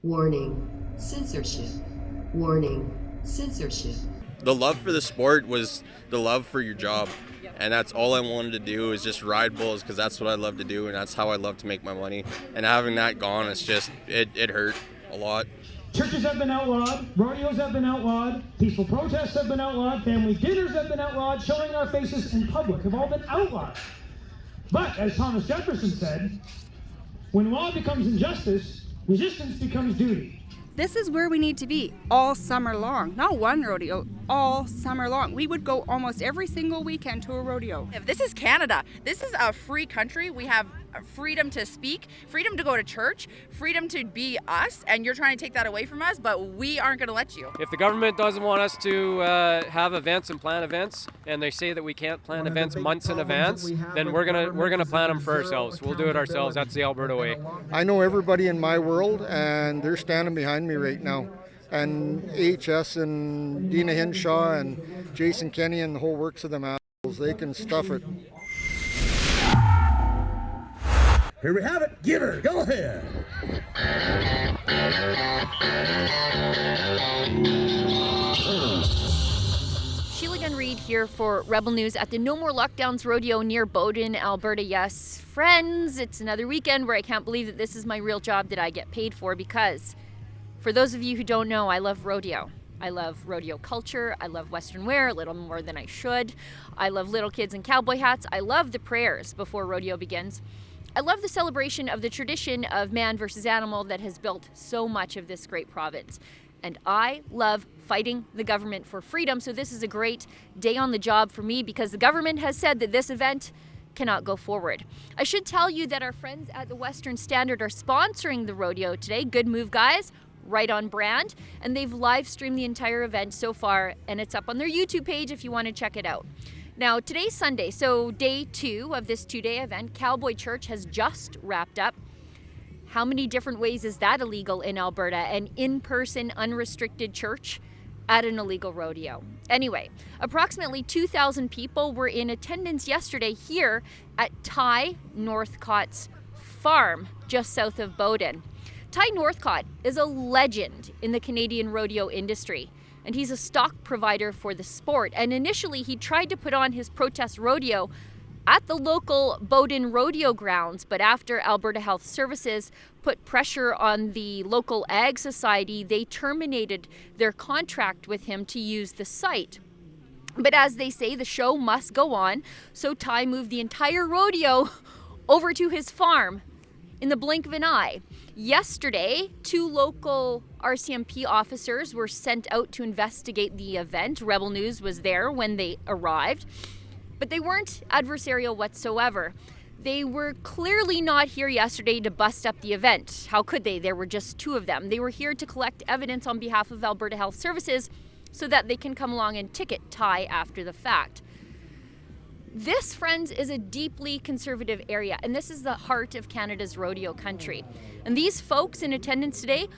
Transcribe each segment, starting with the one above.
Warning, censorship. Warning, censorship. The love for the sport was the love for your job. And that's all I wanted to do is just ride bulls because that's what I love to do and that's how I love to make my money. And having that gone, it's just, it hurt a lot. Churches have been outlawed, rodeos have been outlawed, peaceful protests have been outlawed, family dinners have been outlawed, showing our faces in public have all been outlawed. But, as Thomas Jefferson said, when law becomes injustice, resistance becomes duty. This is where we need to be all summer long. Not one rodeo, all summer long. We would go almost every single weekend to a rodeo. This is Canada. This is a free country. We have freedom to speak, freedom to go to church, freedom to be us, and you're trying to take that away from us, but we aren't going to let you. If the government doesn't want us to have events and plan events, and they say that we can't plan events months in advance, then we're gonna plan them for ourselves. We'll do it ourselves. That's the Alberta way. I know everybody in my world, and they're standing behind me right now. And AHS and Dina Hinshaw and Jason Kenney and the whole works of them assholes, they can stuff it. Here we have it. Give her. Go ahead. Sheila Gunn Reid here for Rebel News at the No More Lockdowns Rodeo near Bowden, Alberta. Yes, friends, it's another weekend where I can't believe that this is my real job that I get paid for because, for those of you who don't know, I love rodeo. I love rodeo culture. I love Western wear a little more than I should. I love little kids in cowboy hats. I love the prayers before rodeo begins. I love the celebration of the tradition of man versus animal that has built so much of this great province. And I love fighting the government for freedom, so this is a great day on the job for me because the government has said that this event cannot go forward. I should tell you that our friends at the Western Standard are sponsoring the rodeo today. Good move, guys. Right on brand. And they've live streamed the entire event so far, and it's up on their YouTube page if you want to check it out. Now, today's Sunday, so day 2 of this 2-day event. Cowboy Church has just wrapped up. How many different ways is that illegal in Alberta? An in-person, unrestricted church at an illegal rodeo. Anyway, approximately 2,000 people were in attendance yesterday here at Ty Northcott's farm just south of Bowden. Ty Northcott is a legend in the Canadian rodeo industry, and he's a stock provider for the sport. And initially, he tried to put on his protest rodeo at the local Bowden rodeo grounds, but after Alberta Health Services put pressure on the local ag society, they terminated their contract with him to use the site. But as they say, the show must go on, so Ty moved the entire rodeo over to his farm in the blink of an eye. Yesterday, 2 local RCMP officers were sent out to investigate the event. Rebel News was there when they arrived, but they weren't adversarial whatsoever. They were clearly not here yesterday to bust up the event. How could they? There were just 2 of them. They were here to collect evidence on behalf of Alberta Health Services so that they can come along and ticket Ty after the fact. This, friends, is a deeply conservative area, and this is the heart of Canada's rodeo country. And these folks in attendance today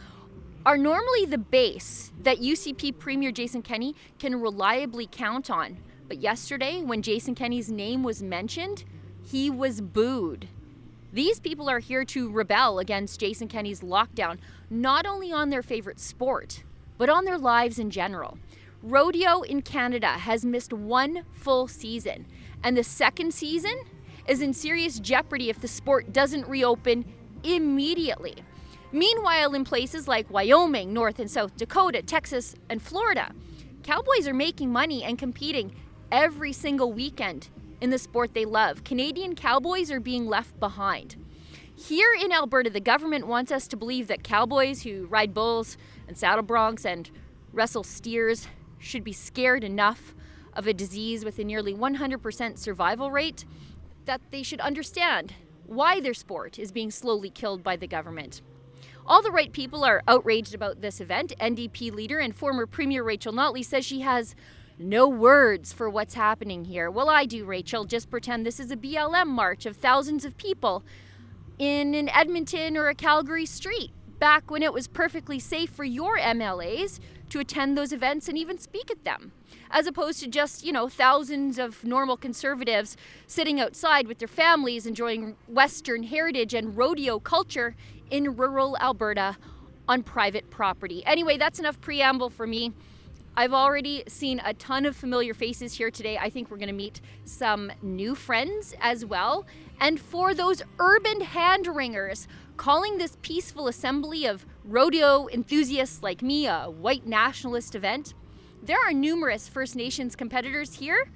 are normally the base that UCP Premier Jason Kenney can reliably count on. But yesterday, when Jason Kenney's name was mentioned, he was booed. These people are here to rebel against Jason Kenney's lockdown, not only on their favorite sport, but on their lives in general. Rodeo in Canada has missed 1 full season, and the second season is in serious jeopardy if the sport doesn't reopen immediately. Meanwhile, in places like Wyoming, North and South Dakota, Texas, and Florida, cowboys are making money and competing every single weekend in the sport they love. Canadian cowboys are being left behind. Here in Alberta, the government wants us to believe that cowboys who ride bulls and saddle broncs and wrestle steers should be scared enough of a disease with a nearly 100% survival rate that they should understand why their sport is being slowly killed by the government. All the right people are outraged about this event. NDP leader and former Premier Rachel Notley says she has no words for what's happening here. Well, I do, Rachel. Just pretend this is a BLM march of thousands of people in an Edmonton or a Calgary street, back when it was perfectly safe for your MLAs to attend those events and even speak at them, as opposed to just, thousands of normal conservatives sitting outside with their families enjoying Western heritage and rodeo culture in rural Alberta on private property. Anyway, that's enough preamble for me. I've already seen a ton of familiar faces here today. I think we're going to meet some new friends as well. And for those urban hand-wringers calling this peaceful assembly of rodeo enthusiasts like me a white nationalist event, there are numerous First Nations competitors here,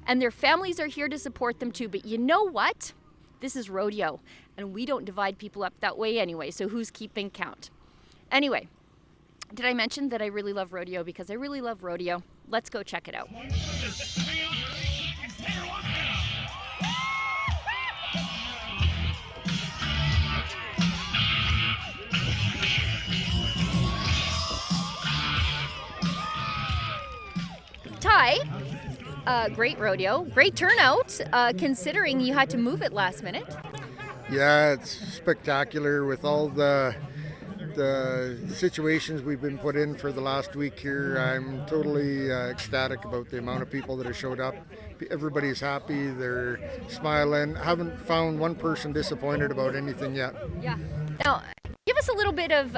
and their families are here to support them too. But you know what? This is rodeo, and we don't divide people up that way anyway, so who's keeping count? Anyway, did I mention that I really love rodeo? Because I really love rodeo. Let's go check it out. Ty, great rodeo, great turnout, considering you had to move it last minute. Yeah, it's spectacular with all the situations we've been put in for the last week here. I'm totally ecstatic about the amount of people that have showed up. Everybody's happy, they're smiling. Haven't found one person disappointed about anything yet. Yeah. Now, give us a little bit of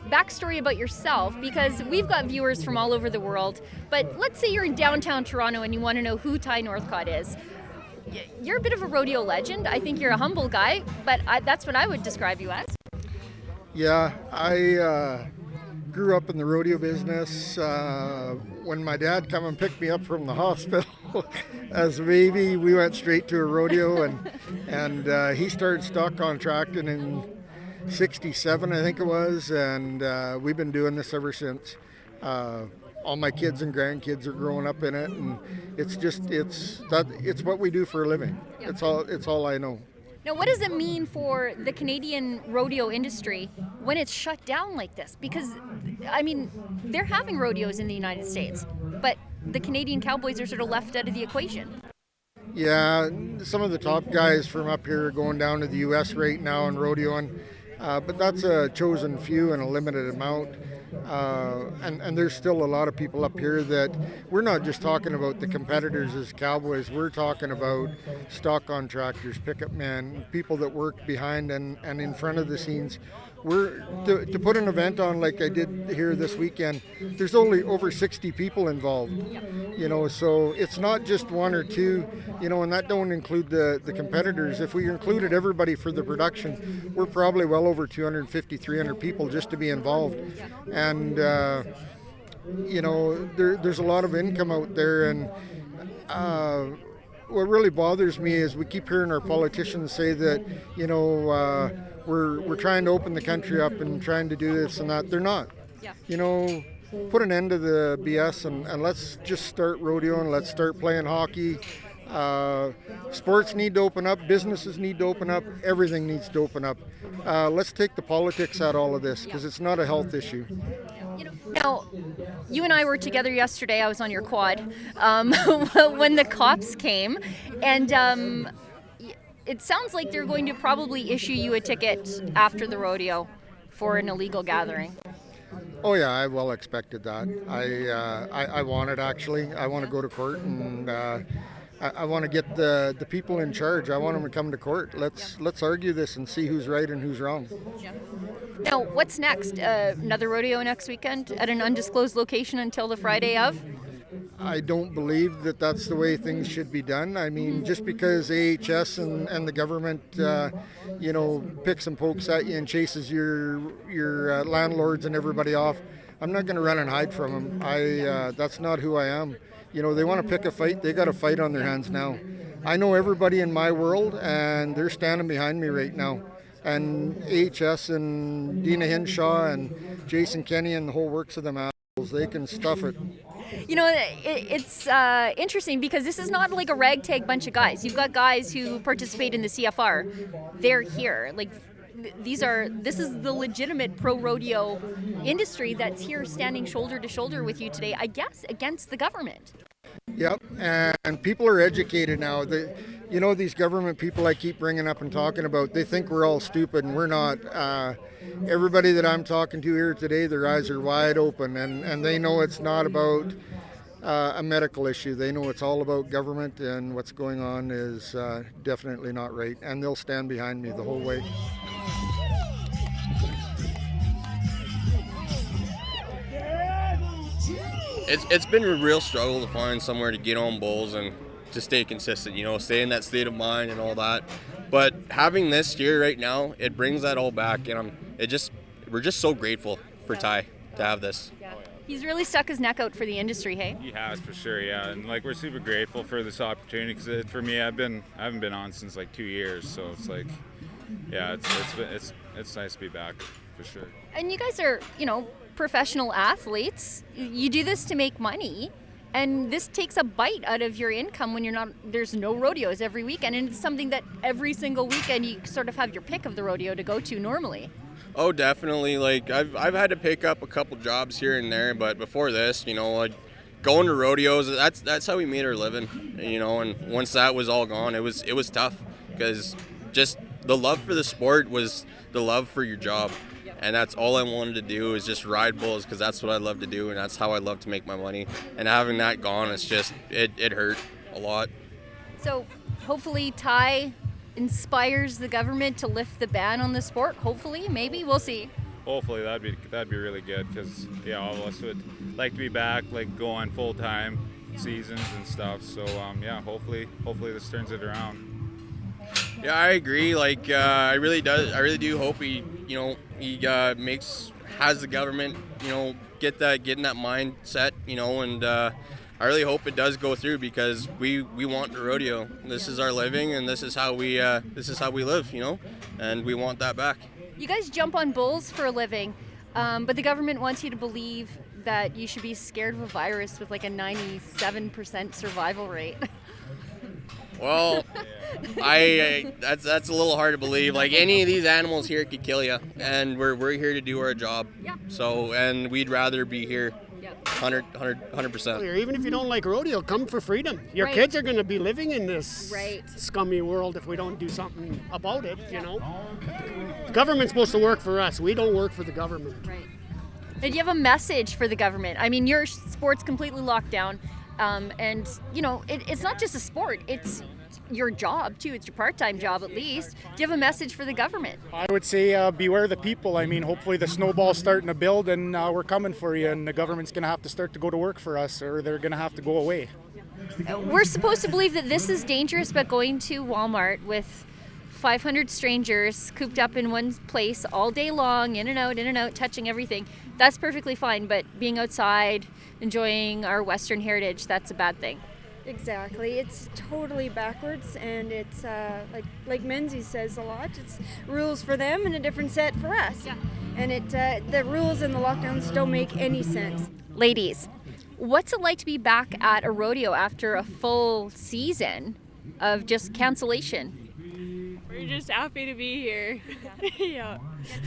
backstory about yourself, because we've got viewers from all over the world. But let's say you're in downtown Toronto and you want to know who Ty Northcott is. You're a bit of a rodeo legend. I think you're a humble guy, but that's what I would describe you as. Yeah, I grew up in the rodeo business. When my dad come and picked me up from the hospital as a baby, we went straight to a rodeo, and he started stock contracting in '67, I think it was, and we've been doing this ever since. All my kids and grandkids are growing up in it, and it's what we do for a living. Yeah. It's all I know. Now, what does it mean for the Canadian rodeo industry when it's shut down like this? Because, I mean, they're having rodeos in the United States, but the Canadian cowboys are sort of left out of the equation. Yeah, some of the top guys from up here are going down to the U.S. right now and rodeoing, but that's a chosen few and a limited amount. And there's still a lot of people up here that we're not just talking about the competitors as cowboys. We're talking about stock contractors, pickup men, people that work behind and in front of the scenes. To put an event on like I did here this weekend, there's only over 60 people involved. So it's not just one or two, and that don't include the competitors. If we included everybody for the production, we're probably well over 250, 300 people just to be involved. And, there's a lot of income out there. And what really bothers me is we keep hearing our politicians say that, we're trying to open the country up and trying to do this and that. They're not. Yeah. Put an end to the BS and let's just start rodeoing. Let's start playing hockey. Sports need to open up. Businesses need to open up. Everything needs to open up. Let's take the politics out of all of this, because it's not a health issue. Now, you and I were together yesterday. I was on your quad when the cops came, and it sounds like they're going to probably issue you a ticket after the rodeo for an illegal gathering. Oh yeah, I well expected that. I want it, actually. I want to go to court, and I want to get the people in charge. I want them to come to court. Let's argue this and see who's right and who's wrong. Yeah. Now, what's next? Another rodeo next weekend at an undisclosed location until the Friday of? I don't believe that that's the way things should be done. I mean, just because AHS and the government, picks and pokes at you and chases your landlords and everybody off, I'm not going to run and hide from them. That's not who I am. They want to pick a fight. They got a fight on their hands now. I know everybody in my world, and they're standing behind me right now. And AHS and Dina Hinshaw and Jason Kenney and the whole works of them assholes, they can stuff it. It's interesting because this is not like a ragtag bunch of guys. You've got guys who participate in the CFR. They're here. This is the legitimate pro rodeo industry that's here standing shoulder to shoulder with you today, I guess, against the government. Yep, and people are educated now. These government people I keep bringing up and talking about, they think we're all stupid, and we're not. Everybody that I'm talking to here today, their eyes are wide open, and they know it's not about a medical issue. They know it's all about government, and what's going on is definitely not right, and they'll stand behind me the whole way. It's been a real struggle to find somewhere to get on bulls and to stay consistent, stay in that state of mind and all that. But having this year right now, it brings that all back, and we're just so grateful for Ty to have this. Yeah. He's really stuck his neck out for the industry, hey? He has, for sure, yeah. And we're super grateful for this opportunity, because for me, I haven't been on since 2 years, so it's yeah, it's nice to be back, for sure. And you guys are, professional athletes. You do this to make money, and this takes a bite out of your income when there's no rodeos every weekend, and it's something that every single weekend you sort of have your pick of the rodeo to go to normally. Oh, definitely. I've had to pick up a couple jobs here and there, but before this, going to rodeos, that's how we made our living, and once that was all gone, it was tough, because just the love for the sport was the love for your job. And that's all I wanted to do, is just ride bulls, because that's what I love to do, and that's how I love to make my money. And having that gone, it's just, it hurt a lot. So hopefully Ty inspires the government to lift the ban on the sport. Hopefully, maybe, we'll see. Hopefully that'd be really good, because all of us would like to be back, go on full-time seasons and stuff. So hopefully this turns it around. Yeah, I agree. I really do hope he has the government, get in that mindset, and I really hope it does go through, because we want the rodeo. This is our living, and this is how we live, and we want that back. You guys jump on bulls for a living, but the government wants you to believe that you should be scared of a virus with a 97% survival rate. Well, that's a little hard to believe. Any of these animals here could kill you, and we're here to do our job. Yeah. So, and we'd rather be here. 100%. Even if you don't like rodeo, come for freedom. Your kids are going to be living in this scummy world if we don't do something about it, The government's supposed to work for us. We don't work for the government. Right. And do you have a message for the government? I mean, your sport's completely locked down. And, it's not just a sport. It's your job, too. It's your part-time job, at least. Do you have a message for the government? I would say beware the people. I mean, hopefully the snowball's starting to build, and we're coming for you, and the government's going to have to start to go to work for us, or they're going to have to go away. We're supposed to believe that this is dangerous, but going to Walmart with 500 strangers cooped up in one place all day long, in and out, touching everything, that's perfectly fine. But being outside, enjoying our Western heritage, that's a bad thing. Exactly. It's totally backwards, and it's like Menzies says a lot, it's rules for them and a different set for us. Yeah. And the rules and the lockdowns don't make any sense. Ladies, what's it like to be back at a rodeo after a full season of just cancellation? We're just happy to be here. Yeah.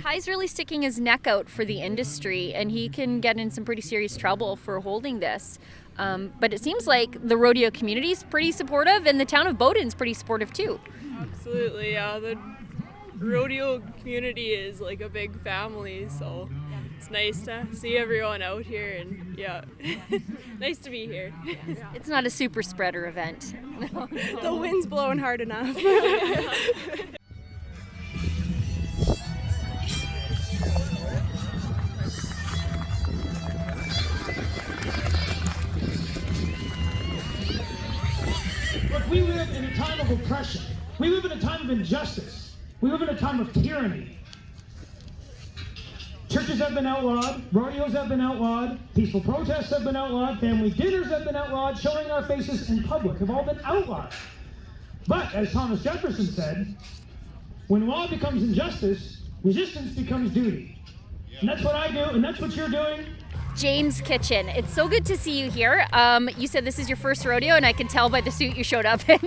Ty's really sticking his neck out for the industry, and he can get in some pretty serious trouble for holding this. But it seems like the rodeo community is pretty supportive, and the town of Bowden's pretty supportive too. Absolutely, yeah. The rodeo community is like a big family, so it's nice to see everyone out here, and nice to be here. It's not a super spreader event. The wind's blowing hard enough. Look, we live in a time of oppression. We live in a time of injustice. We live in a time of tyranny. Churches have been outlawed, rodeos have been outlawed, peaceful protests have been outlawed, family dinners have been outlawed, showing our faces in public have all been outlawed. But, as Thomas Jefferson said, when law becomes injustice, resistance becomes duty. And that's what I do, and that's what you're doing. Jane's Kitchen. It's so good to see you here. You said this is your first rodeo, and I can tell by the suit you showed up in.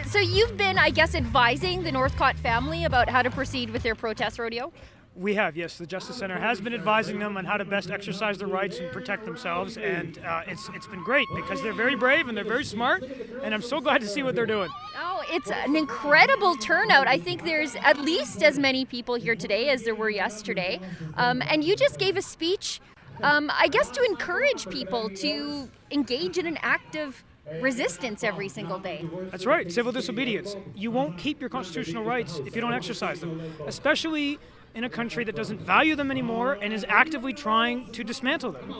So you've been, I guess, advising the Northcott family about how to proceed with their protest rodeo? We have, yes. The Justice Center has been advising them on how to best exercise their rights and protect themselves, and it's been great because they're very brave and they're very smart, and I'm so glad to see what they're doing. Oh, it's an incredible turnout. I think there's at least as many people here today as there were yesterday, and you just gave a speech, I guess, to encourage people to engage in an active resistance every single day. That's right, civil disobedience. You won't keep your constitutional rights if you don't exercise them, especially in a country that doesn't value them anymore and is actively trying to dismantle them.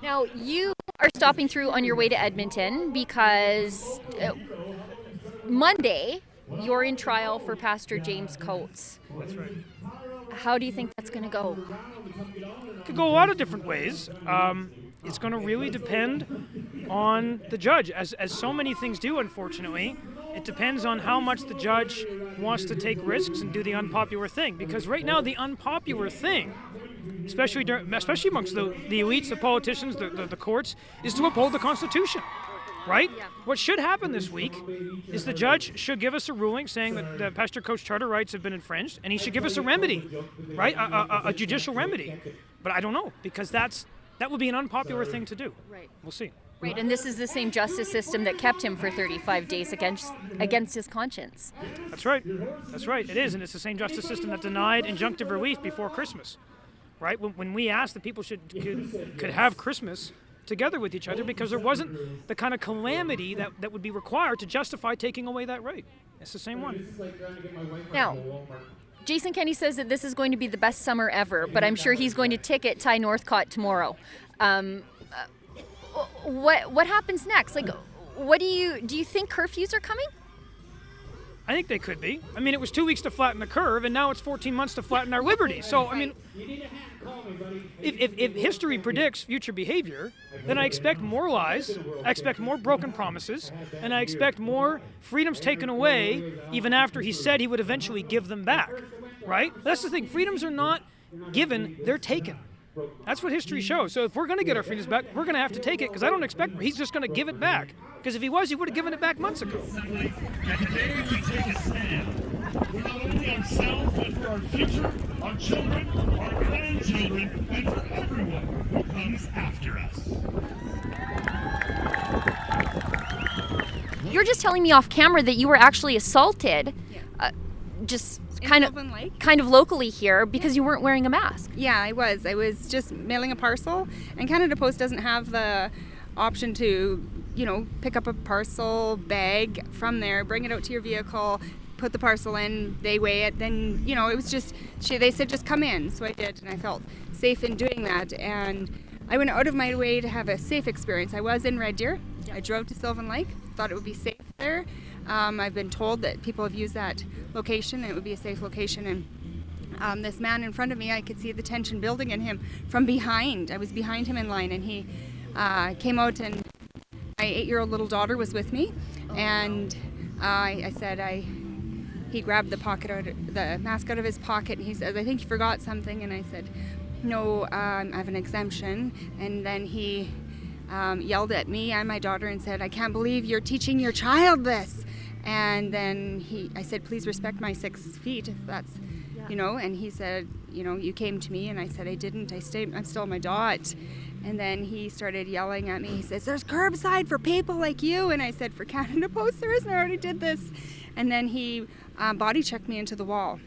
Now, you are stopping through on your way to Edmonton because Monday you're in trial for Pastor James Coates. That's right. How do you think that's going to go? It could go a lot of different ways. It's going to really depend on the judge, as so many things do, unfortunately. It depends on how much the judge wants to take risks and do the unpopular thing. Because right now, the unpopular thing, especially amongst the elites, the politicians, the courts, is to uphold the Constitution, right? Yeah. What should happen this week is the judge should give us a ruling saying that Pastor Coates' charter rights have been infringed, and he should give us a remedy, right? A judicial remedy. But I don't know, because that would be an unpopular thing to do. Right. We'll see. Right, and this is the same justice system that kept him for 35 days against his conscience. That's right. That's right. It is, and it's the same justice system that denied injunctive relief before Christmas, right? When we asked that people could have Christmas together with each other because there wasn't the kind of calamity that would be required to justify taking away that right. It's the same one. Now, Jason Kenney says that this is going to be the best summer ever, but I'm sure he's going to ticket Ty Northcott tomorrow. What happens next? Like, do you think curfews are coming? I think they could be. I mean, it was 2 weeks to flatten the curve, and now it's 14 months to flatten our liberty. So, I mean, if history predicts future behavior, then I expect more lies, I expect more broken promises, and I expect more freedoms taken away, even after he said he would eventually give them back, right? That's the thing. Freedoms are not given, they're taken. That's what history shows. So if we're going to get our freedoms back, we're going to have to take it, because I don't expect he's just going to give it back. Because if he was, he would have given it back months ago. Today we take a stand for not only ourselves, but for our future, our children, our grandchildren, and for everyone who comes after us. You're just telling me off camera that you were actually assaulted, just kind of locally here because you weren't wearing a mask. Yeah, I was. I was just mailing a parcel, and Canada Post doesn't have the option to, pick up a parcel bag from there, bring it out to your vehicle, put the parcel in, they weigh it, then, it was just, they said just come in. So I did, and I felt safe in doing that. And I went out of my way to have a safe experience. I was in Red Deer. I drove to Sylvan Lake, thought it would be safe there. I've been told that people have used that location, and it would be a safe location. And this man in front of me, I could see the tension building in him from behind. I was behind him in line, and he came out, and my 8-year-old little daughter was with me. And I said, he grabbed the mask out of his pocket, and he says, I think you forgot something. And I said, no, I have an exemption. And then he yelled at me and my daughter and said, I can't believe you're teaching your child this. And then I said, please respect my 6 feet if that's, and he said, you came to me. And I said, I didn't. I'm still my dot. And then he started yelling at me. He says, there's curbside for people like you. And I said, for Canada Post there isn't. I already did this. And then he body checked me into the wall.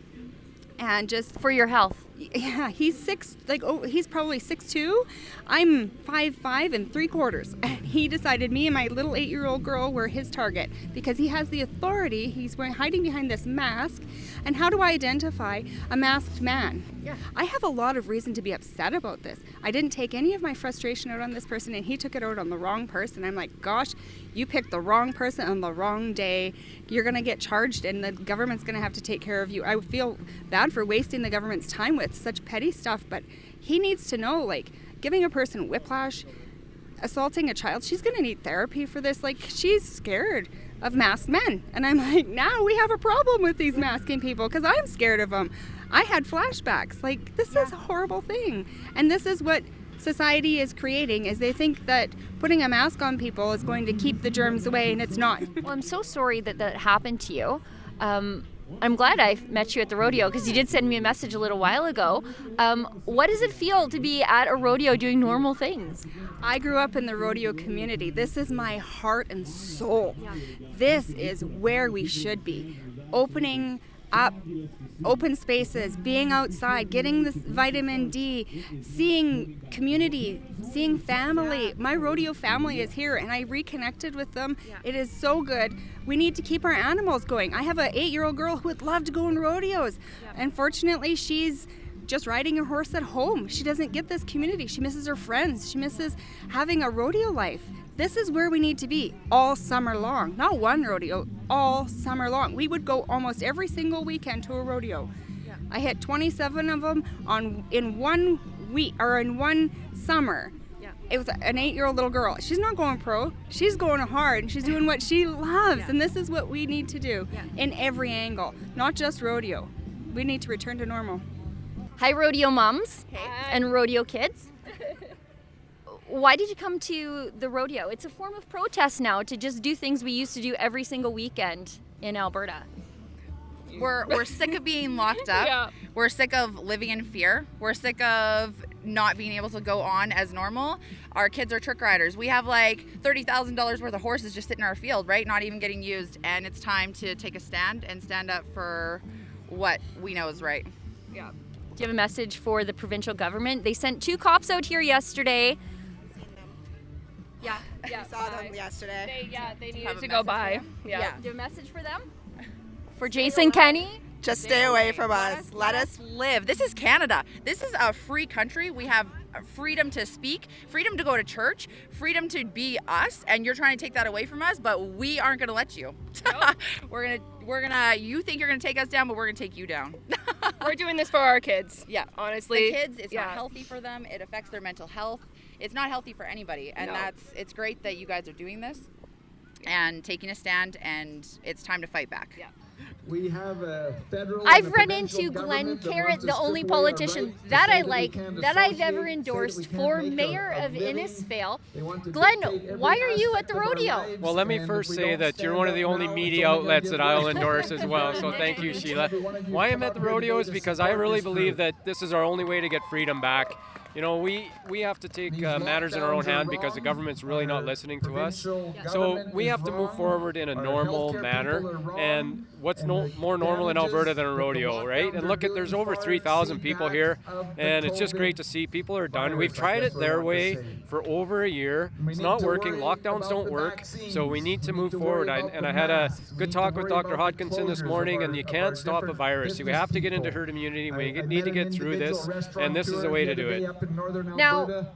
And just for your health. Yeah, he's he's probably 6'2". I'm 5'5"3/4. And he decided me and my little 8-year-old girl were his target because he has the authority. He's hiding behind this mask. And how do I identify a masked man? Yeah. I have a lot of reason to be upset about this. I didn't take any of my frustration out on this person, and he took it out on the wrong person. I'm like, gosh, you picked the wrong person on the wrong day. You're going to get charged, and the government's going to have to take care of you. I feel bad for wasting the government's time with such petty stuff, but he needs to know, giving a person whiplash, assaulting a child, she's going to need therapy for this. She's scared of masked men. And I'm like, now we have a problem with these masking people because I'm scared of them. I had flashbacks. This is a horrible thing. And this is what society is creating, is they think that putting a mask on people is going to keep the germs away, and it's not. Well, I'm so sorry that happened to you. I'm glad I met you at the rodeo because you did send me a message a little while ago. What does it feel to be at a rodeo doing normal things? I grew up in the rodeo community. This is my heart and soul. Yeah. This is where we should be. Opening up, open spaces, being outside, getting the vitamin D, seeing community, seeing family. My rodeo family is here and I reconnected with them. It is so good. We need to keep our animals going. I have an 8-year-old girl who would love to go on rodeos. Unfortunately, she's just riding a horse at home. She doesn't get this community. She misses her friends. She misses having a rodeo life. This is where we need to be all summer long. Not one rodeo, all summer long. We would go almost every single weekend to a rodeo. I hit 27 of them in 1 week or in one summer. It was an 8-year-old little girl. She's not going pro. She's going hard. She's doing what she loves. And this is what we need to do in every angle, not just rodeo. We need to return to normal. Hi, rodeo moms and rodeo kids. Why did you come to the rodeo? It's a form of protest now to just do things we used to do every single weekend in Alberta. We're sick of being locked up. We're sick of living in fear. We're sick of not being able to go on as normal. Our kids are trick riders. We have like $30,000 worth of horses just sitting in our field, right? Not even getting used. And it's time to take a stand and stand up for what we know is right. Yeah. Do you have a message for the provincial government? They sent 2 cops out here yesterday. Yeah, I saw them yesterday. They needed to go by. Do you have a message for them? For Jason Kenney? Just stay away from us. Let us live. This is Canada. This is a free country. We have freedom to speak, freedom to go to church, freedom to be us, and you're trying to take that away from us, but we aren't going to let you. Nope. we're gonna you think you're going to take us down, but we're going to take you down. We're doing this for our kids. Yeah. Honestly. The kids, it's not healthy for them. It affects their mental health. It's not healthy for anybody. And it's great that you guys are doing this and taking a stand, and it's time to fight back. Yeah. We have a federal. I've run into Glenn Carrot, the only politician that I like, that I've ever endorsed for mayor of Innisfail. Glenn, why are you at the rodeo? Well, let me first say that you're one of the only media outlets that I'll endorse as well, so thank you, Sheila. Why I'm at the rodeo is because I really believe that this is our only way to get freedom back. You know, we have to take matters in our own hand because the government's really not listening to us. So we have to move forward in a normal manner. And what's more normal in Alberta than a rodeo, right? And look, there's over 3,000 people here, and it's just great to see people are done. We've tried it their way for over a year. It's not working. Lockdowns don't work. So we need to move forward. And I had a good talk with Dr. Hodkinson this morning, and you can't stop a virus. You have to get into herd immunity. We need to get through this, and this is the way to do it. Now,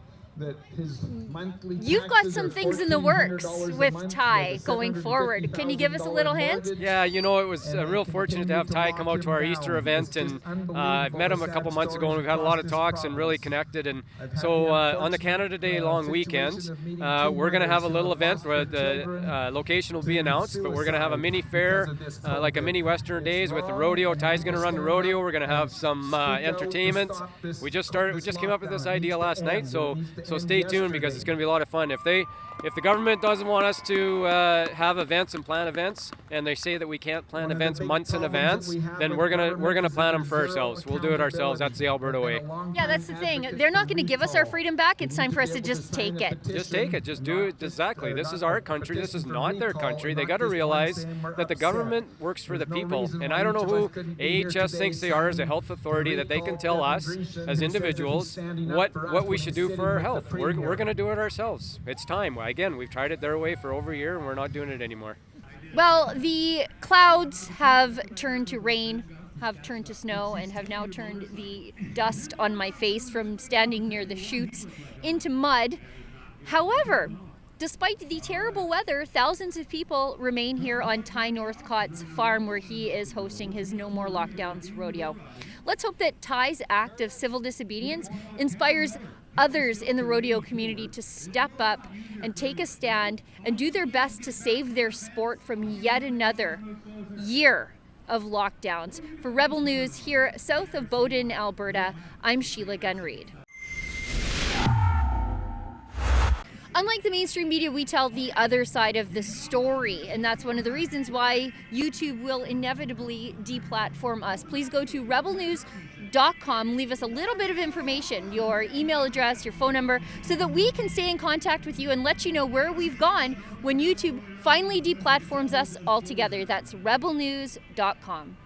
you've got some things in the works with Ty going forward. Can you give us a little hint? Yeah, you know, it was real fortunate to have Ty come out to our Easter event, and I've met him a couple months ago, and we've had a lot of talks and really connected. And so on the Canada Day long weekend, we're going to have a little event where the location will be announced, but we're going to have a mini fair, like a mini Western Days with the rodeo. Ty's going to run the rodeo. We're going to have some entertainment. We just came up with this idea last night, so stay tuned because it's going to be a lot of fun. If the government doesn't want us to have events and plan events, and they say that we can't plan events months in advance, then we're gonna plan them for ourselves. We'll do it ourselves. That's the Alberta way. Yeah, that's the thing. They're not going to give us our freedom back. It's time for us to just take it. Just take it. Just do it. Exactly. This is our country. This is not their country. They got to realize that the government works for the people. And I don't know who AHS thinks they are as a health authority that they can tell us as individuals what we should do for our health. We're going to do it ourselves. It's time. Again, we've tried it their way for over a year, and we're not doing it anymore. Well, the clouds have turned to rain, have turned to snow, and have now turned the dust on my face from standing near the chutes into mud. However, despite the terrible weather, thousands of people remain here on Ty Northcott's farm where he is hosting his No More Lockdowns rodeo. Let's hope that Ty's act of civil disobedience inspires others in the rodeo community to step up and take a stand and do their best to save their sport from yet another year of lockdowns. For Rebel News here south of Bowden, Alberta, I'm Sheila Gunn Reid. Unlike the mainstream media, we tell the other side of the story, and that's one of the reasons why YouTube will inevitably deplatform us. Please go to rebelnews.com, leave us a little bit of information, your email address, your phone number, so that we can stay in contact with you and let you know where we've gone when YouTube finally deplatforms us altogether. That's rebelnews.com.